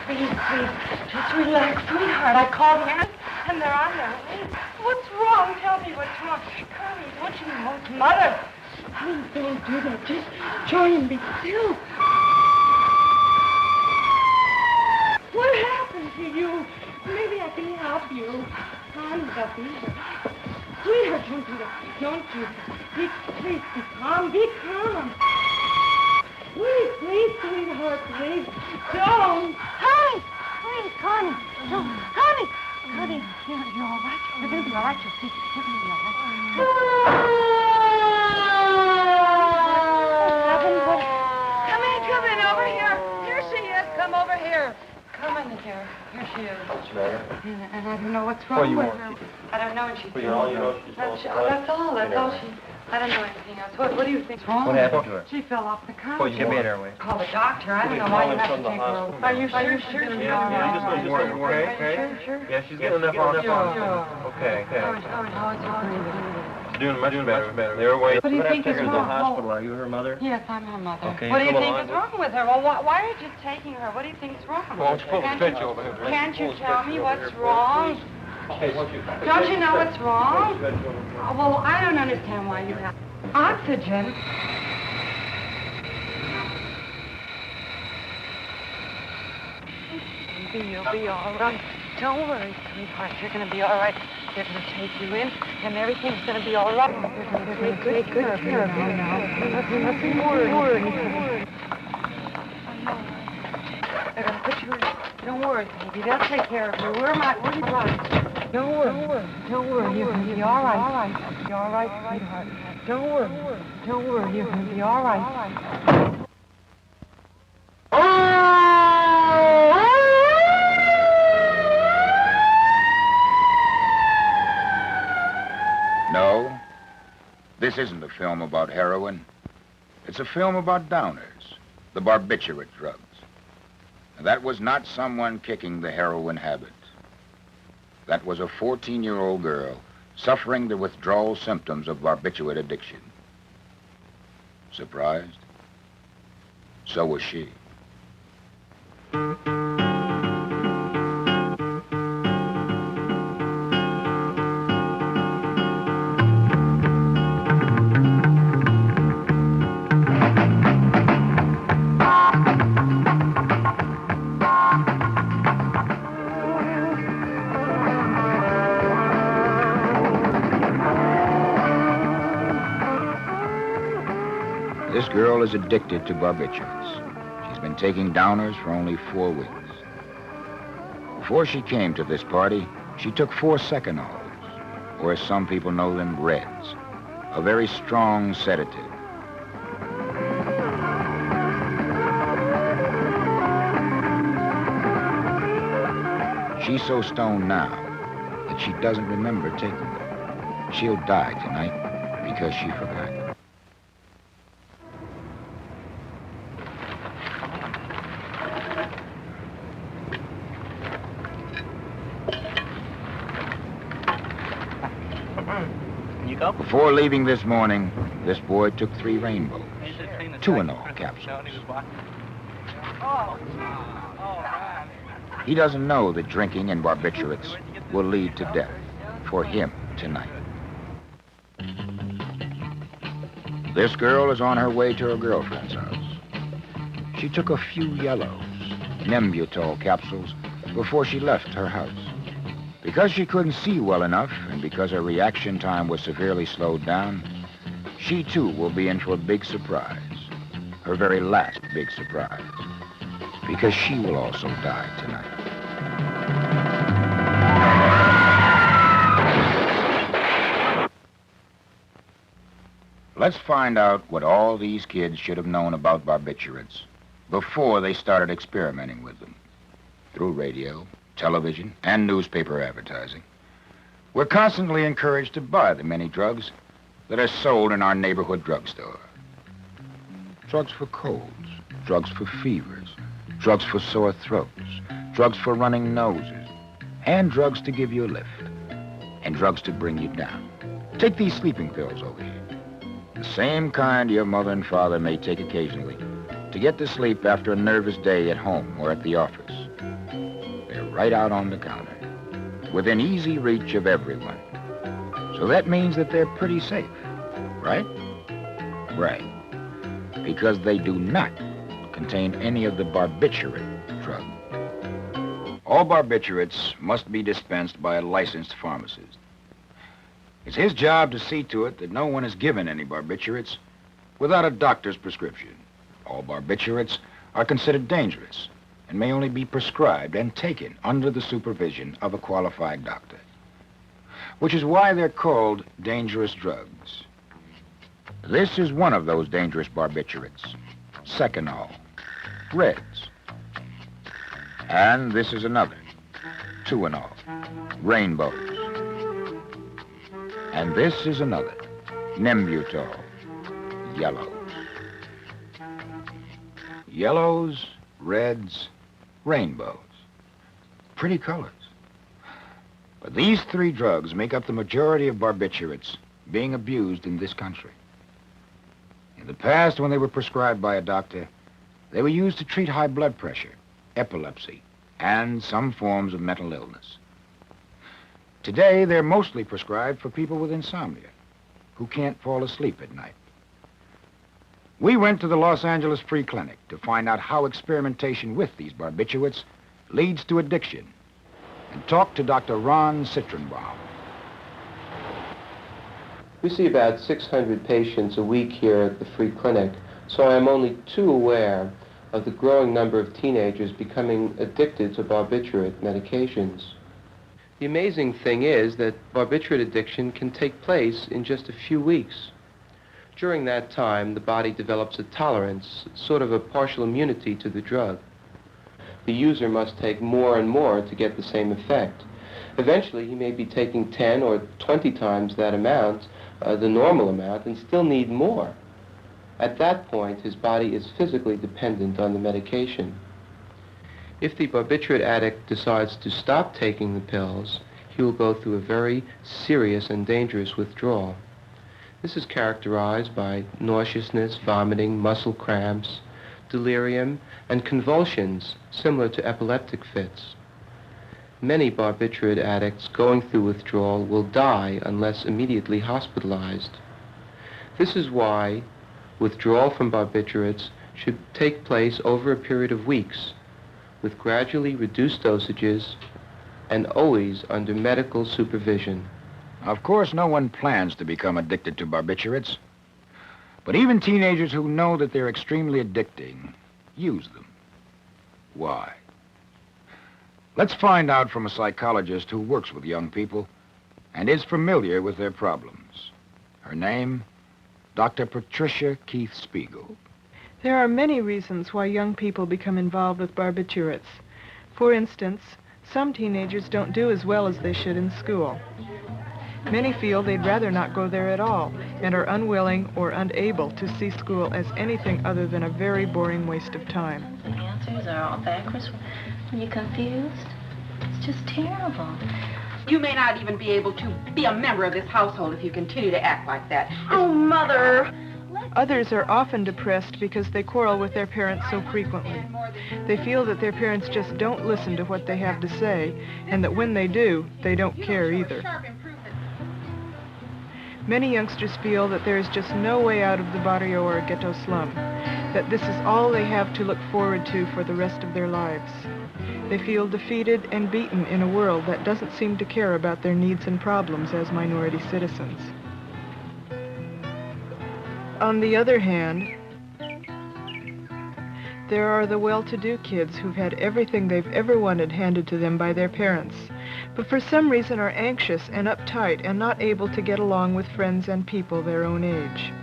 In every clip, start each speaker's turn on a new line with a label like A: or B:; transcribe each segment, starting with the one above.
A: Please, just relax, sweetheart. I called here, and they're on their way. What's wrong? Tell me what's wrong. Connie, don't you know it's Mother? Please don't do that. Just try and be still. What happened to you? Maybe I can help you. Connie, help me. Sweetheart, don't do that. Don't do that. Please, be calm. Be calm. Please, sweetheart, please. Don't. Connie! Please, Connie. Don't. Connie! Connie, you're all right. You're going to be all right. You'll see. You're going to be all right. What happened? Come in, over here. Here she is. Come over here. Come in here. Here she is.
B: What's the matter?
A: And I don't know what's wrong with her. I don't know, and she's...
B: That's all.
A: That's all. I don't know anything else. What do you think's wrong?
B: What happened to her?
A: She fell off the couch.
B: Well, you made her way.
A: Call the doctor. I don't know why you have to take her over. Are you sure she's going to be all right?
B: Yeah,
A: Sure.
B: Yeah, she's getting enough on. Okay.
A: How
B: Doing much better. They're away.
A: What do you think is
B: to the
A: wrong?
B: hospital. Are you her mother?
A: Yes, I'm her mother.
B: Okay,
A: What do you
B: come
A: think
B: along.
A: is wrong with her? Well, why are you just taking her? What do you think is wrong?
B: Well, won't you pull the stretcher over here?
A: Can't you tell me what's wrong? Don't you know what's wrong? Well, I don't understand why you have oxygen. You'll be all right. Don't worry, sweetheart. You're going to be all right. They're going to take you in, and everything's going to be all right. They're going to take good care of you now. Nothing more. They're going to put you in. Don't worry, baby. They'll take care of you. We're all right. Don't worry. You're going to be all right. You're all right, sweetheart. Don't worry. You're going to be all right.
C: No, this isn't a film about heroin. It's a film about downers, the barbiturate drugs. And that was not someone kicking the heroin habit. That was a 14-year-old girl suffering the withdrawal symptoms of barbiturate addiction. Surprised? So was she. This girl is addicted to barbiturates. She's been taking downers for only 4 weeks. Before she came to this party, she took 4 secanols, or as some people know them, Reds, a very strong sedative. She's so stoned now that she doesn't remember taking them. She'll die tonight because she forgot. Before leaving this morning, this boy took 3 rainbows, 2 in all capsules. He doesn't know that drinking and barbiturates will lead to death for him tonight. This girl is on her way to her girlfriend's house. She took a few yellows, Nembutol capsules, before she left her house. Because she couldn't see well enough, and because her reaction time was severely slowed down, she too will be in for a big surprise. Her very last big surprise. Because she will also die tonight. Let's find out what all these kids should have known about barbiturates before they started experimenting with them. Through radio, television, and newspaper advertising. We're constantly encouraged to buy the many drugs that are sold in our neighborhood drugstore. Drugs for colds, drugs for fevers, drugs for sore throats, drugs for running noses, and drugs to give you a lift, and drugs to bring you down. Take these sleeping pills over here. The same kind your mother and father may take occasionally to get to sleep after a nervous day at home or at the office. They're right out on the counter, within easy reach of everyone. So that means that they're pretty safe, right? Right. Because they do not contain any of the barbiturate drug. All barbiturates must be dispensed by a licensed pharmacist. It's his job to see to it that no one is given any barbiturates without a doctor's prescription. All barbiturates are considered dangerous and may only be prescribed and taken under the supervision of a qualified doctor, which is why they're called dangerous drugs. This is one of those dangerous barbiturates, Seconal, Reds. And this is another, Tuinol, Rainbows. And this is another, Nembutol, Yellows. Yellows, reds, rainbows. Pretty colors. But these three drugs make up the majority of barbiturates being abused in this country. In the past, when they were prescribed by a doctor, they were used to treat high blood pressure, epilepsy, and some forms of mental illness. Today, they're mostly prescribed for people with insomnia who can't fall asleep at night. We went to the Los Angeles Free Clinic to find out how experimentation with these barbiturates leads to addiction, and talked to Dr. Ron Citronbaum.
D: We see about 600 patients a week here at the Free Clinic, so I am only too aware of the growing number of teenagers becoming addicted to barbiturate medications. The amazing thing is that barbiturate addiction can take place in just a few weeks. During that time, the body develops a tolerance, sort of a partial immunity to the drug. The user must take more and more to get the same effect. Eventually, he may be taking 10 or 20 times that amount, the normal amount, and still need more. At that point, his body is physically dependent on the medication. If the barbiturate addict decides to stop taking the pills, he will go through a very serious and dangerous withdrawal. This is characterized by nauseousness, vomiting, muscle cramps, delirium, and convulsions similar to epileptic fits. Many barbiturate addicts going through withdrawal will die unless immediately hospitalized. This is why withdrawal from barbiturates should take place over a period of weeks, with gradually reduced dosages and always under medical supervision.
C: Of course, no one plans to become addicted to barbiturates, but even teenagers who know that they're extremely addicting use them. Why? Let's find out from a psychologist who works with young people and is familiar with their problems. Her name, Dr. Patricia Keith Spiegel.
E: There are many reasons why young people become involved with barbiturates. For instance, some teenagers don't do as well as they should in school. Many feel they'd rather not go there at all and are unwilling or unable to see school as anything other than a very boring waste of time.
F: The answers are all backwards. You're confused? It's just terrible.
G: You may not even be able to be a member of this household if you continue to act like that.
F: Oh, Mother!
E: Others are often depressed because they quarrel with their parents so frequently. They feel that their parents just don't listen to what they have to say, and that when they do, they don't care either. Many youngsters feel that there is just no way out of the barrio or ghetto slum, that this is all they have to look forward to for the rest of their lives. They feel defeated and beaten in a world that doesn't seem to care about their needs and problems as minority citizens. On the other hand, there are the well-to-do kids who've had everything they've ever wanted handed to them by their parents, but for some reason are anxious and uptight and not able to get along with friends and people their own age.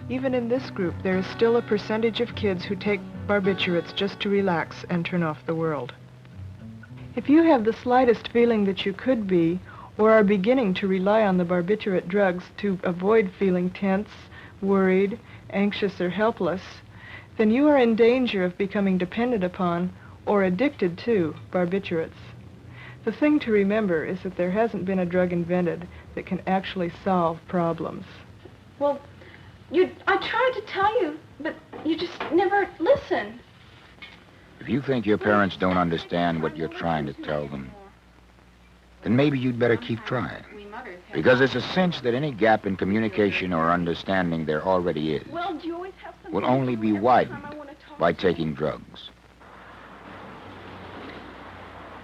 E: Even in this group, there is still a percentage of kids who take barbiturates just to relax and turn off the world. If you have the slightest feeling that you could be, or are beginning to rely on the barbiturate drugs to avoid feeling tense, worried, anxious, or helpless, then you are in danger of becoming dependent upon, or addicted to, barbiturates. The thing to remember is that there hasn't been a drug invented that can actually solve problems.
F: Well, I tried to tell you, but You just never listen.
C: If you think your parents don't understand what you're trying to tell them, then maybe you'd better keep trying. Because it's a cinch that any gap in communication or understanding there already is
F: Well, do you always have something
C: will only
F: to
C: be
F: do every
C: widened
F: time I wanna talk
C: by
F: to you?
C: taking drugs.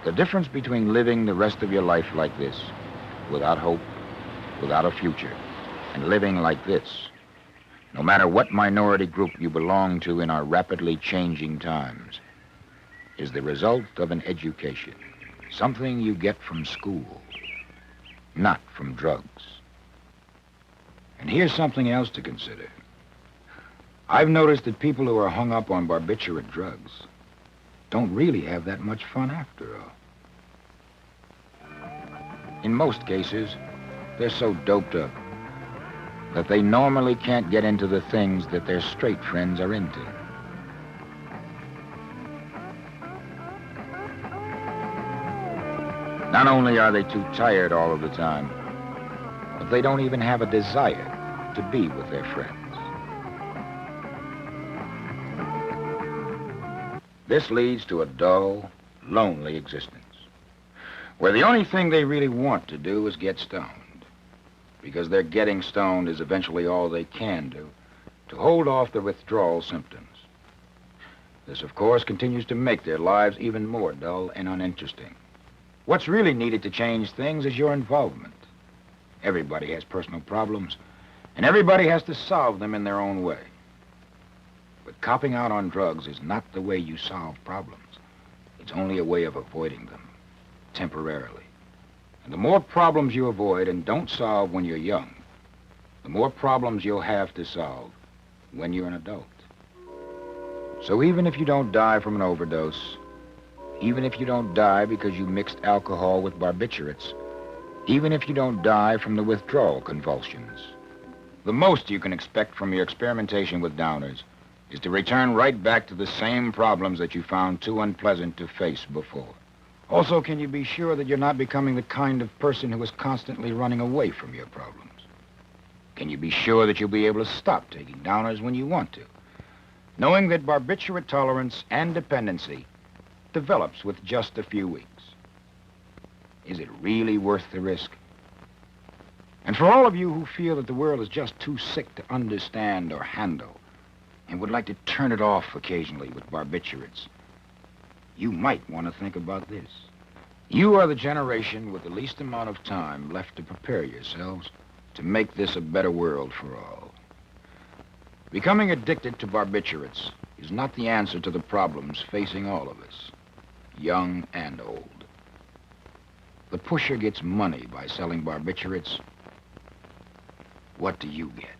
C: The difference between living the rest of your life like this, without hope, without a future, and living like this, no matter what minority group you belong to in our rapidly changing times, is the result of an education, something you get from school, not from drugs. And here's something else to consider. I've noticed that people who are hung up on barbiturate drugs don't really have that much fun after all. In most cases, they're so doped up that they normally can't get into the things that their straight friends are into. Not only are they too tired all of the time, but they don't even have a desire to be with their friends. This leads to a dull, lonely existence, where the only thing they really want to do is get stoned, because their getting stoned is eventually all they can do to hold off the withdrawal symptoms. This, of course, continues to make their lives even more dull and uninteresting. What's really needed to change things is your involvement. Everybody has personal problems, and everybody has to solve them in their own way. But copping out on drugs is not the way you solve problems. It's only a way of avoiding them, temporarily. And the more problems you avoid and don't solve when you're young, the more problems you'll have to solve when you're an adult. So even if you don't die from an overdose, even if you don't die because you mixed alcohol with barbiturates, even if you don't die from the withdrawal convulsions, the most you can expect from your experimentation with downers is to return right back to the same problems that you found too unpleasant to face before. Also, can you be sure that you're not becoming the kind of person who is constantly running away from your problems? Can you be sure that you'll be able to stop taking downers when you want to, knowing that barbiturate tolerance and dependency develops with just a few weeks? Is it really worth the risk? And for all of you who feel that the world is just too sick to understand or handle and would like to turn it off occasionally with barbiturates, you might want to think about this. You are the generation with the least amount of time left to prepare yourselves to make this a better world for all. Becoming addicted to barbiturates is not the answer to the problems facing all of us, young and old. The pusher gets money by selling barbiturates. What do you get?